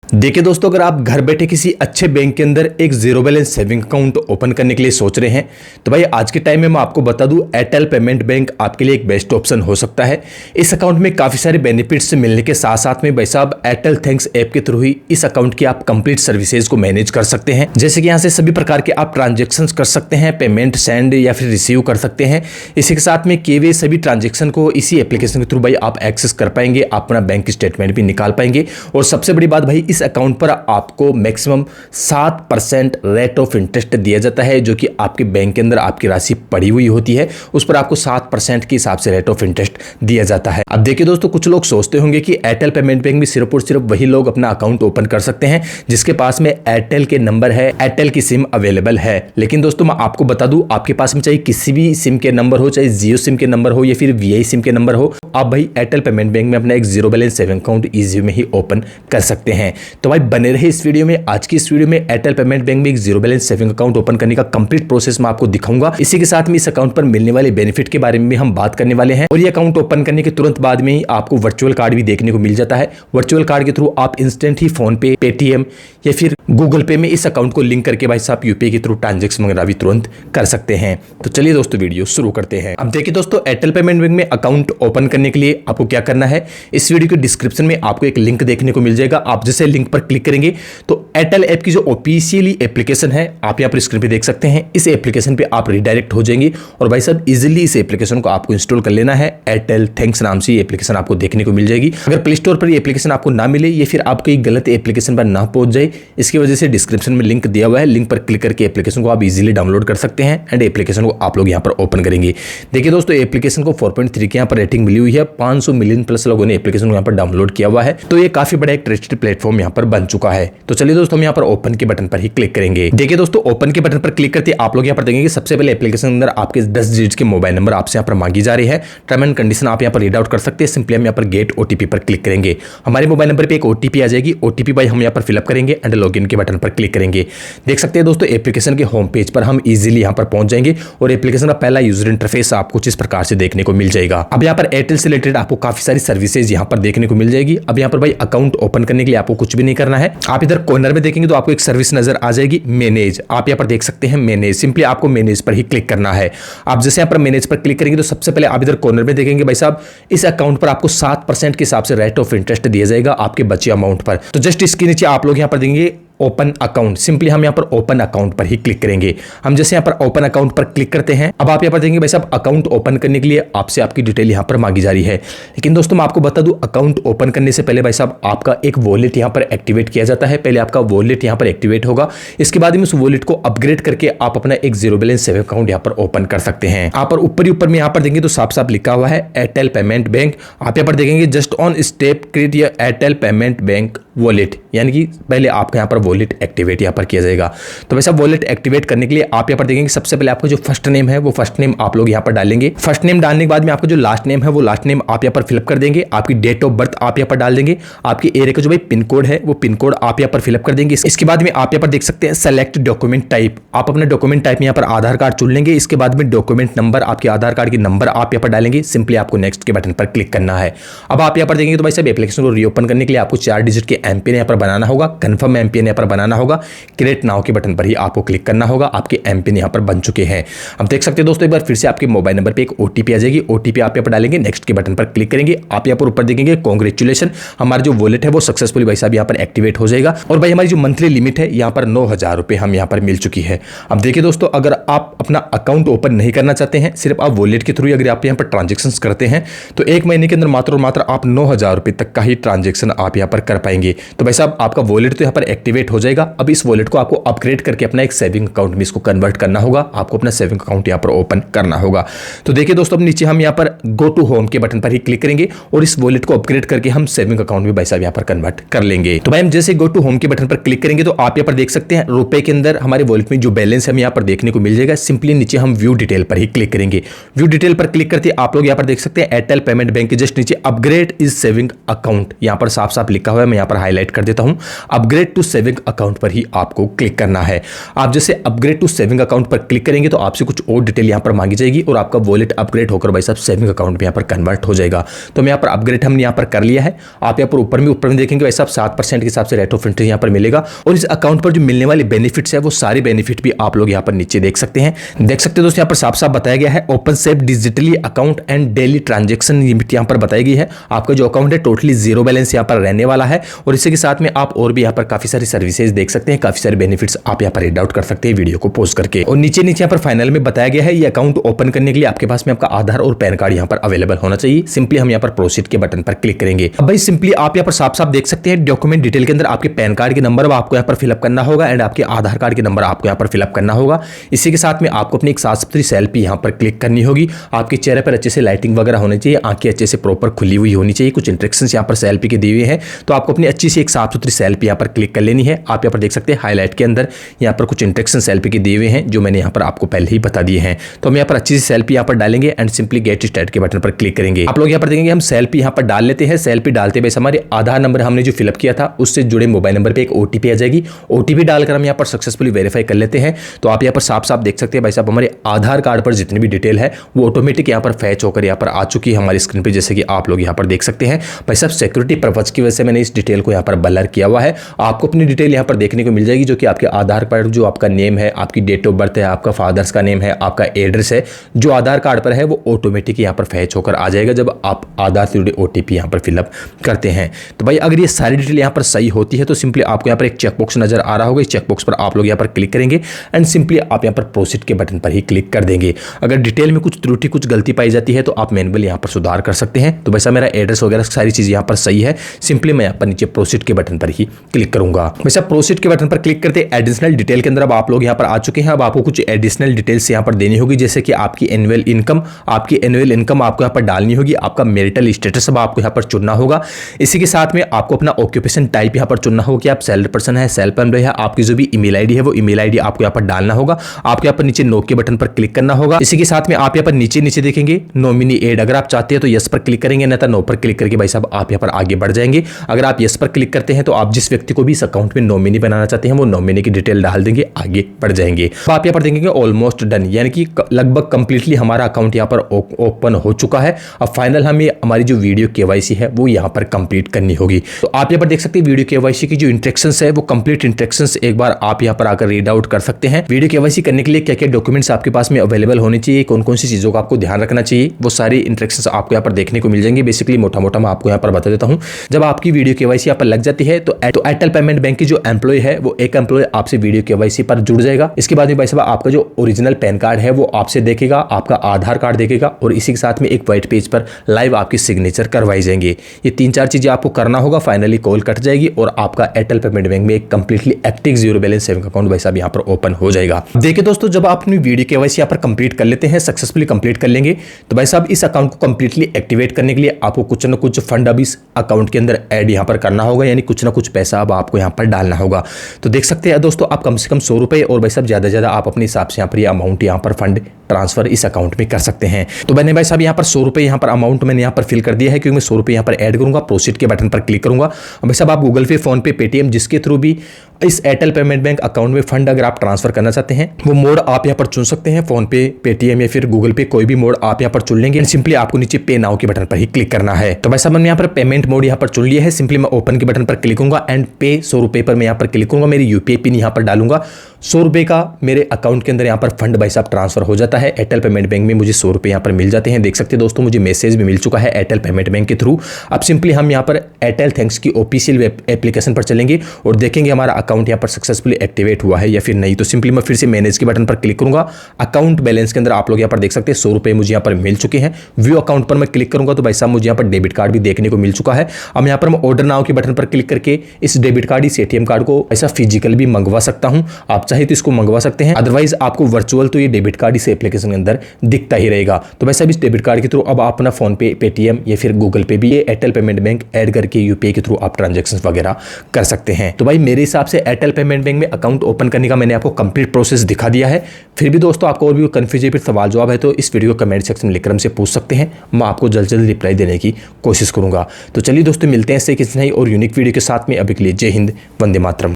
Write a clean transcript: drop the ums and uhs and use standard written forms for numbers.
देखिए दोस्तों, अगर आप घर बैठे किसी अच्छे बैंक के अंदर एक zero balance saving account open करने के लिए सोच रहे हैं तो भाई आज के टाइम में मैं आपको बता दूं, एयरटेल पेमेंट बैंक आपके लिए एक बेस्ट ऑप्शन हो सकता है। इस अकाउंट में काफी सारे बेनिफिट्स मिलने के साथ साथ में भाई साहब एयरटेल थैंक्स ऐप के थ्रू ही इस अकाउंट की आप कंप्लीट सर्विसेज को मैनेज कर सकते हैं। जैसे कि यहाँ से सभी प्रकार के आप ट्रांजेक्शन कर सकते हैं, पेमेंट सेंड या फिर रिसीव कर सकते हैं। इसी के साथ में किए हुए सभी ट्रांजेक्शन को इसी एप्लीकेशन के थ्रू भाई आप एक्सेस कर पाएंगे, आप अपना बैंक स्टेटमेंट भी निकाल पाएंगे। और सबसे बड़ी बात भाई, इस अकाउंट पर आपको मैक्सिमम 7% रेट ऑफ इंटरेस्ट दिया जाता है, जो कि आपके बैंक के अंदर आपकी राशि पड़ी हुई होती है उस पर आपको 7% के हिसाब से रेट ऑफ इंटरेस्ट दिया जाता है। अब देखिए दोस्तों, कुछ लोग सोचते होंगे कि एयरटेल पेमेंट बैंक में सिर्फ और सिर्फ वही लोग अपना अकाउंट ओपन कर सकते हैं जिसके पास में एयरटेल के नंबर है, एयरटेल की सिम अवेलेबल है। लेकिन दोस्तों मैं आपको बता दूं, आपके पास में चाहे किसी भी सिम के नंबर हो, चाहे जियो सिम के नंबर हो या फिर वीआई सिम के नंबर हो, आप भाई एयरटेल पेमेंट बैंक में अपना एक zero balance saving account easy में ही ओपन कर सकते हैं। तो भाई बने रहे इस वीडियो में। आज की इस वीडियो में एयरटेल पेमेंट बैंक में एक zero balance saving account open करने का कंप्लीट प्रोसेस मैं आपको दिखाऊंगा। इसी के साथ में इस अकाउंट पर मिलने वाले बेनिफिट के बारे में भी हम बात करने वाले हैं। और ये अकाउंट ओपन करने के तुरंत बाद में ही आपको वर्चुअल कार्ड भी देखने को मिल जाता है। वर्चुअल कार्ड के थ्रू आप इंस्टेंट ही फोन पे, पेटीएम या फिर गूगल पे में इस अकाउंट को लिंक करके भाई साहब यूपीआई के थ्रू ट्रांजेक्शन वगैरह भी तुरंत कर सकते हैं। तो चलिए दोस्तों वीडियो शुरू करते हैं। अब देखिए दोस्तों, एयरटेल पेमेंट बैंक में अकाउंट ओपन करने के लिए आपको क्या करना है, इस वीडियो के डिस्क्रिप्शन में आपको एक लिंक देखने को मिल जाएगा। आप जैसे लिंक पर क्लिक करेंगे तो एयरटेल ऐप की जो ऑफिशियली एप्लीकेशन है आप यहाँ पर स्क्रीन पे देख सकते हैं, इस एप्लीकेशन पे आप रिडायरेक्ट हो जाएंगे और भाई साहब इजीली इस एप्लीकेशन को आपको इंस्टॉल कर लेना है। एयरटेल थैंक्स नाम से ये एप्लीकेशन आपको देखने को मिल जाएगी। अगर प्ले स्टोर पर ये एप्लीकेशन आपको ना मिले या फिर आपको एक गलत एप्लीकेशन पर ना पहुंच जाए, इसकी वजह से डिस्क्रिप्शन में लिंक दिया हुआ है, लिंक पर क्लिक करके एप्लीकेशन को आप इजीली डाउनलोड कर सकते हैं एंड एप्लीकेशन को आप लोग यहाँ पर ओपन करेंगे। देखिए दोस्तों, एप्लीकेशन को 4.3 की यहाँ पर रेटिंग मिली हुई है, 500 मिलियन प्लस लोगों ने एप्लीकेशन को यहाँ पर डाउनलोड किया हुआ है। तो ये काफी बड़ा एक ट्रस्टेड प्लेटफॉर्म यहाँ पर बन चुका है। तो चलिए दोस्तों, हम यहाँ पर ओपन के बटन पर ही क्लिक करेंगे। देखिए दोस्तों, ओपन के बटन पर क्लिक करते आप लोग यहाँ पर देखेंगे सबसे पहले एप्लीकेशन के अंदर आपके 10 डिजिट के मोबाइल नंबर आपसे यहाँ पर मांगी जा रही है। टर्म एंड कंडीशन आप यहाँ पर रीड आउट कर सकते हैं। सिंपली हम यहाँ पर गेट ओटीपी पर क्लिक करेंगे। हमारे मोबाइल नंबर पे एक ओटीपी आ जाएगी। ओटीपी भाई हम यहाँ पर फिलअप करेंगे एंड लॉगिन के बटन पर क्लिक करेंगे। देख सकते हैं दोस्तों, एप्लीकेशन के होम पेज पर हम इजीली यहाँ पर पहुंच जाएंगे और एप्लीकेशन का पहला यूजर इंटरफेस आपको कुछ इस प्रकार से देखने को मिल जाएगा। अब यहाँ पर एयरटेल से रिलेटेड आपको काफी सारी सर्विसेज यहाँ पर देखने को मिल जाएगी। अब यहाँ पर भाई अकाउंट ओपन करने के लिए आपको कुछ भी नहीं करना है। आप इधर कॉर्नर में देखेंगे तो आपको एक सर्विस नजर आ जाएगी, मैनेज। आप यहाँ पर देख सकते हैं मैनेज, सिंपली आपको मैनेज पर ही क्लिक करना है। आप जैसे यहाँ पर मैनेज पर क्लिक करेंगे तो सबसे पहले आप इधर कॉर्नर में देखेंगे भाई साहब इस अकाउंट पर आपको 7% के हिसाब से रेट ऑफ इंटरेस्ट दिया जाएगा आपके बचे अमाउंट पर। तो जस्ट इसके नीचे आप लोग यहाँ पर देंगे ओपन अकाउंट। सिंपली हम यहाँ पर ओपन अकाउंट पर ही क्लिक करेंगे। हम जैसे यहाँ पर ओपन अकाउंट पर क्लिक करते हैं, अब आप यहाँ पर देंगे भाई साहब अकाउंट ओपन करने के लिए आपसे आपकी डिटेल यहाँ पर मांगी जा रही है। लेकिन दोस्तों मैं आपको बता दूं, अकाउंट ओपन करने से पहले भाई साहब आपका एक वॉलेट यहाँ पर एक्टिवेट किया जाता है। पहले आपका वॉलेट यहाँ पर एक्टिवेट होगा, इसके बाद में उस वॉलेट को अपग्रेड करके आप अपना एक जीरो बैलेंस सेविंग अकाउंट यहाँ पर ओपन कर सकते हैं। आप ऊपर ही ऊपर में यहाँ पर देंगे तो साफ साफ लिखा हुआ है एयरटेल पेमेंट बैंक। आप यहाँ पर देखेंगे just on step create your Airtel payment bank wallet, यानी कि पहले आपका यहाँ पर वॉलेट एक्टिवेट यहाँ पर किया जाएगा। तो वैसा वॉलेट एक्टिवेट करने के लिए आप यहाँ पर देखेंगे सबसे पहले आपका जो फर्स्ट नेम है वो फर्स्ट नेम आप लोग यहाँ पर डालेंगे। फर्स्ट नेम डालने के बाद में आपका जो लास्ट नेम है वो लास्ट नेम आप यहाँ पर फिलअप कर देंगे। आपकी डेट ऑफ बर्थ आप यहाँ पर डाल देंगे। आपके एरिया का जो भाई पिन कोड है वो पिन कोड आप यहाँ पर फिलअप कर देंगे। इसके बाद में आप यहाँ पर देख सकते हैं सेलेक्ट डॉक्यूमेंट टाइप। आप अपना डॉक्यूमेंट टाइप में यहाँ पर आधार कार्ड चुन लेंगे। इसके बाद में डॉक्यूमेंट नंबर, आपके आधार कार्ड की नंबर आप यहाँ पर डालेंगे। सिंपली आपको नेक्स्ट के बटन पर क्लिक करना है। अब आप यहाँ पर देखेंगे तो भाई साहब एप्लीकेशन को रीओपन करने के लिए आपको 4 डिजिट के एमपिन यहाँ पर बनाना होगा, कंफर्म एमपिन यहाँ पर बनाना होगा। क्रिएट नाउ के बटन पर ही आपको क्लिक करना होगा। आपके एमपिन यहाँ पर बन चुके हैं। अब देख सकते हैं दोस्तों, एक बार फिर से आपके मोबाइल नंबर पे एक ओटीपी आ जाएगी। ओटीपी आप यहाँ पर डालेंगे, नेक्स्ट के बटन पर क्लिक करेंगे। आप यहाँ पर ऊपर देखेंगे कांग्रेचुलेशन, हमारा जो वॉलेट है वो सक्सेसफुली भाई साहब यहाँ पर एक्टिवेट हो जाएगा। और भाई हमारी जो मंथली लिमिट है यहाँ पर 9,000 रुपये हम यहाँ पर मिल चुकी है। अब देखिए दोस्तों, अगर आप अपना अकाउंट ओपन नहीं करना चाहते हैं, सिर्फ आप वॉलेट के थ्रू अगर आप यहाँ पर ट्रांजेक्शन करते हैं तो 1 महीने के अंदर मात्र और मात्र आप 9,000 रुपये तक का ही ट्रांजेक्शन आप यहाँ पर कर पाएंगे। तो भाई साहब आपका वॉलेट तो यहाँ पर एक्टिवेट हो जाएगा। अब इस वॉलेट को आपको अपग्रेड करके अपना एक सेविंग अकाउंट में इसको कन्वर्ट करना होगा। आपको अपना सेविंग अकाउंट यहाँ पर ओपन करना होगा। तो देखिए दोस्तों, अब नीचे हम यहाँ पर गो टू होम के बटन पर ही क्लिक करेंगे और इस वॉलेट को अपग्रेड करके हम सेविंग अकाउंट में भाई साहब यहाँ पर कन्वर्ट कर लेंगे। तो भाई हम जैसे गो टू होम के बटन पर क्लिक करेंगे तो आप यहाँ पर देख सकते हैं रुपए के अंदर हमारे वॉलेट में जो बैलेंस हमें यहाँ पर देखने को मिल जाएगा। सिंपली नीचे हम व्यू डिटेल पर ही क्लिक करेंगे। व्यू डिटेल पर क्लिक करते आप लोग यहाँ पर देख सकते हैं एयरटेल पेमेंट बैंक के जस्ट नीचे अपग्रेड इज सेविंग अकाउंट यहाँ पर साफ साफ लिखा हुआ है। मैं यहाँ पर हाईलाइट कर देता हूं। अपग्रेड टू सेविंग अकाउंट पर ही आपको क्लिक करना है। आप जैसे अपग्रेड टू सेविंग अकाउंट पर क्लिक करेंगे तो आपसे कुछ और डिटेल यहां पर मांगी जाएगी और आपका वॉलेट अपग्रेड होकर भाई साहब सेविंग अकाउंट में यहां पर कन्वर्ट हो जाएगा। तो मैं यहां पर अपग्रेड हमने यहां पर कर लिया है। आप यहां पर ऊपर में देखेंगे भाई साहब 7% के हिसाब से रेट ऑफ इंटरेस्ट यहां पर मिलेगा और इस अकाउंट पर जो मिलने वाले बेनिफिट्स है वो सारे बेनिफिट भी आप लोग यहां पर नीचे देख सकते हैं। देख सकते हो दोस्तों यहां पर साफ साफ बताया गया है open save digitally account and daily transaction limit यहां पर बताई गई है। आपका जो अकाउंट है टोटली जीरो बैलेंस यहां पर रहने वाला है और इसी के साथ में आप और भी यहां पर काफी सारी सर्विसेज देख सकते हैं, काफी सारे बेनिफिट्स आप यहां पर रीड आउट कर सकते हैं वीडियो को पॉज करके। और नीचे यहां पर फाइनल में बताया गया है ये अकाउंट ओपन करने के लिए आपके पास में आपका आधार और पैन कार्ड यहां पर अवेलेबल होना चाहिए। सिंपली हम यहां पर प्रोसीड के बटन पर क्लिक करेंगे। अब भाई सिंपली आप यहां पर साफ साफ देख सकते हैं डॉक्यूमेंट डिटेल के अंदर आपके पैन कार्ड के नंबर आपको यहां पर फिलअप करना होगा एंड आपके आधार कार्ड के नंबर आपको यहां पर फिलअप करना होगा। इसी के साथ में आपको अपनी एक साफ सुथरी सेल्फी यहां पर क्लिक करनी होगी। आपके चेहरे पर अच्छे से लाइटिंग वगैरह होनी चाहिए, आंखें अच्छे से प्रॉपर खुली हुई होनी चाहिए। कुछ इंस्ट्रक्शंस यहां पर सेल्फी के दिए हुए हैं तो आपको अपनी अच्छी सी एक साफ सुथरी सेल्फी यहां पर क्लिक कर लेनी है। आप यहां पर देख सकते हैं हाईलाइट के अंदर यहां पर कुछ इंस्ट्रक्शन सेल्फी के दिए हुए हैं जो मैंने यहां पर आपको पहले ही बता दिए हैं। तो हम यहां पर अच्छी सी सेल्फी यहां पर डालेंगे एंड सिंपली गेट स्टार्ट के बटन पर क्लिक करेंगे। आप लोग यहां पर देखेंगे हम सेल्फी यहां पर डाल लेते हैं। सेल्फी डालते हुए हमारे आधार नंबर हमने जो फिलअप किया था उससे जुड़े मोबाइल नंबर पे एक ओटीपी आ जाएगी। ओटीपी डालकर हम यहां पर सक्सेसफुली वेरीफाई कर लेते हैं। तो आप यहां पर साफ साफ देख सकते हैं भाई साहब हमारे आधार कार्ड पर जितनी भी डिटेल है वो ऑटोमेटिक यहां पर फैच होकर यहां पर आ चुकी है हमारी स्क्रीन पे, जैसे कि आप लोग यहां पर देख सकते हैं। भाई साहब सिक्योरिटी पर्पज की वजह से मैंने इस डिटेल को यहां पर ब्लर किया हुआ है। आपको अपनी डिटेल यहां पर देखने को मिल जाएगी जो कि आपके आधार पर जो आपका नेम है, आपकी डेट ऑफ बर्थ है, आपका फादर्स का नेम है, आपका एड्रेस है जो आधार कार्ड पर है वो ऑटोमेटिक यहां पर फैच होकर आ जाएगा जब आप आधार से जुड़े ओटीपी यहां पर फिलअप करते हैं। तो भाई अगर ये सारी डिटेल यहां पर सही होती है तो सिंपली आपको यहां पर एक चेकबॉक्स नजर आ रहा होगा। इस चेकबॉक्स पर आप लोग यहां पर क्लिक करेंगे एंड सिंपली आप यहां पर प्रोसीड के बटन पर ही क्लिक कर देंगे। अगर डिटेल में कुछ त्रुटि कुछ गलती पाई जाती है तो आप मैनुअल यहां पर सुधार कर सकते हैं। तो वैसा मेरा एड्रेस वगैरह सारी चीज यहां पर सही है। सिंपली मैं यहां पर नीचे प्रोसीड के बटन पर ही क्लिक करूंगा। वैसा प्रोसीड के बटन पर क्लिक करते एडिशनल डिटेल के अंदर अब आप लोग यहां पर आ चुके हैं। अब आपको कुछ एडिशनल डिटेल्स यहां पर देनी होगी जैसे कि आपकी एनुअल इनकम आपको यहां पर डालनी होगी। आपका मैरिटल स्टेटस अब आपको यहां पर चुनना होगा। इसी के साथ में आपको अपना ऑक्यूपेशन टाइप यहां पर चुनना होगा कि आप सैलरी पर्सन है, सेल्फ एम्प्लॉय है। आपकी जो भी ईमेल आईडी है वो ईमेल आईडी आपको यहां पर डालना होगा। आपको यहां पर नीचे नो के बटन पर क्लिक करना होगा। इसी के साथ में आप यहां पर नीचे देखेंगे नॉमिनी एड, अगर आप चाहते हैं तो यस पर क्लिक करेंगे, नहीं तो नो पर क्लिक करके भाई साहब आप यहां पर आगे बढ़ जाएंगे। अगर आप यस पर क्लिक करते हैं तो आप जिस व्यक्ति को भी इस अकाउंट में नॉमिनी बनाना चाहते हैं वो नॉमिनी की डिटेल डाल देंगे, आगे बढ़ जाएंगे। तो आप यहां पर देखेंगे ऑलमोस्ट डन, यानी कि लगभग कंप्लीटली हमारा अकाउंट यहां पर ओपन हो चुका है। अब फाइनल हमें हमारी जो वीडियो केवाईसी है वो यहां पर कंप्लीट करनी होगी। तो आप यहां पर देख सकते हैं वीडियो केवाईसी की जो इंस्ट्रक्शंस है वो कंप्लीट इंस्ट्रक्शंस एक बार आप यहां पर आकर रीड आउट कर सकते हैं। वीडियो केवाईसी करने के लिए क्या क्या डॉक्यूमेंट्स आपके पास में अवेलेबल होने चाहिए, कौन कौन सी चीजों का आपको ध्यान रखना चाहिए, वो सारी इंस्ट्रक्शंस आपको यहां पर देखने को मिल जाएंगे। बेसिकली मोटा मोटा मैं आपको यहां पर बता देता हूं। जब आपकी वीडियो केवाईसी यहां पर लग जाती है तो एयरटेल पेमेंट बैंक की जो एम्प्लॉय है वो एक एम्प्लॉय आपसे वीडियो केवाईसी पर जुड़ जाएगा। इसके बाद में भाई साहब आपका जो ओरिजिनल पैन कार्ड है वो आपसे देखेगा, आपका आधार कार्ड देखेगा और इसी के साथ में एक व्हाइट पेज पर लाइव आपकी सिग्नेचर करवाई जाएंगे। ये 3-4 चीजें आपको करना होगा। फाइनली कॉल कट जाएगी और आपका एयरटेल पेमेंट बैंक में एक completely active zero balance saving account भाई साहब यहां पर ओपन हो जाएगा। देखिए दोस्तों जब आप अपनी वीडियो केवाईसी यहां पर कंप्लीट कर लेते हैं, सक्सेसफुली कंप्लीट कर लेंगे तो भाई साहब इस अकाउंट को कंप्लीटली एक्टिवेट करने के लिए आपको कुछ ना कुछ फंड अब इस अकाउंट के अंदर ऐड यहां पर करना होगा, यानी कुछ ना कुछ पैसा अब आपको यहां पर डालना होगा। तो देख सकते हैं दोस्तों आप कम से कम 100 रुपए और भाई साहब ज्यादा ज्यादा आप अपने हिसाब से यहां पर ये अमाउंट यहां पर फंड ट्रांसफर इस अकाउंट में कर सकते हैं। तो मैंने भाई साहब यहां पर 100 रुपए यहां पर अमाउंट मैंने यहां पर फिल कर दिया है क्योंकि मैं 100 रुपए यहां पर ऐड करूंगा। प्रोसीड के बटन पर क्लिक करूंगा। भाई साहब आप गूगल पे, फोन पे, पेटीएम जिसके थ्रू भी इस एयरटेल पेमेंट बैंक अकाउंट में फंड अगर आप ट्रांसफर करना चाहते हैं वो मोड आप यहां पर चुन सकते हैं। फोन पे, पेटीएम या फिर गूगल पे कोई भी मोड आप यहां पर चुन लेंगे। सिंपली आपको नीचे पे नाउ के बटन पर ही क्लिक करना है। तो भाई साहब मैंने यहां पर पेमेंट मोड यहां पर चुन लिया है। सिंपली मैं ओपन के बटन पर क्लिक करूंगा एंड पे 100 रुपए पर मैं यहां पर क्लिक करूंगा। मेरी यूपीआई पिन यहां पर डालूंगा। 100 रुपए का मेरे अकाउंट के अंदर यहां पर फंड भाई साहब ट्रांसफर हो जाता है। एयरटेल पेमेंट बैंक में मुझे 100 रुपए यहां पर मिल जाते हैं। देख सकते हैं दोस्तों मुझे मैसेज भी मिल चुका है एयरटेल पेमेंट बैंक के थ्रू। अब सिंपली हम यहां पर एयरटेल थैंक्स की ऑफिशियल वेब एप्लीकेशन पर चलेंगे और देखेंगे हमारा अकाउंट यहां पर सक्सेसफुली एक्टिवेट हुआ है या फिर नहीं। तो सिंपली मैं फिर से मैनेज के बटन पर क्लिक करूंगा। अकाउंट बैलेंस के अंदर आप लोग यहां पर देख सकते हैं 100 रुपए मुझे यहां पर मिल चुके हैं। व्यू अकाउंट पर मैं क्लिक करूंगा तो भाई साहब मुझे यहां पर डेबिट कार्ड भी देखने को मिल चुका है। अब यहां पर मैं ऑर्डर नाउ के बटन पर क्लिक करके इस डेबिट कार्ड, इस एटीएम कार्ड को ऐसा फिजिकल भी मंगवा सकता हूं। आप चाहे तो इसको मंगवा सकते हैं, अदरवाइज आपको वर्चुअल तो ये डेबिट कार्ड इस एप्लीकेशन के अंदर दिखता ही रहेगा। तो वैसे भी इस डेबिट कार्ड के थ्रू अब आप अपना फोन पे, पेटीएम या फिर गूगल पे भी ये एयरटेल पेमेंट बैंक ऐड करके यूपीआई के थ्रू आप ट्रांजेक्शन वगैरह कर सकते हैं। तो भाई मेरे हिसाब से एयरटेल पेमेंट बैंक में अकाउंट ओपन करने का मैंने आपको कंप्लीट प्रोसेस दिखा दिया है। फिर भी दोस्तों आपको और भी कंफ्यूज फिर सवाल जवाब है तो इस वीडियो को कमेंट सेक्शन में लिखकर हमसे पूछ सकते हैं, मैं आपको जल्द से जल्द रिप्लाई देने की कोशिश करूंगा। तो चलिए दोस्तों मिलते हैं ऐसे किसी नई और यूनिक वीडियो के साथ में। अभी के लिए जय हिंद, वंदे मातरम।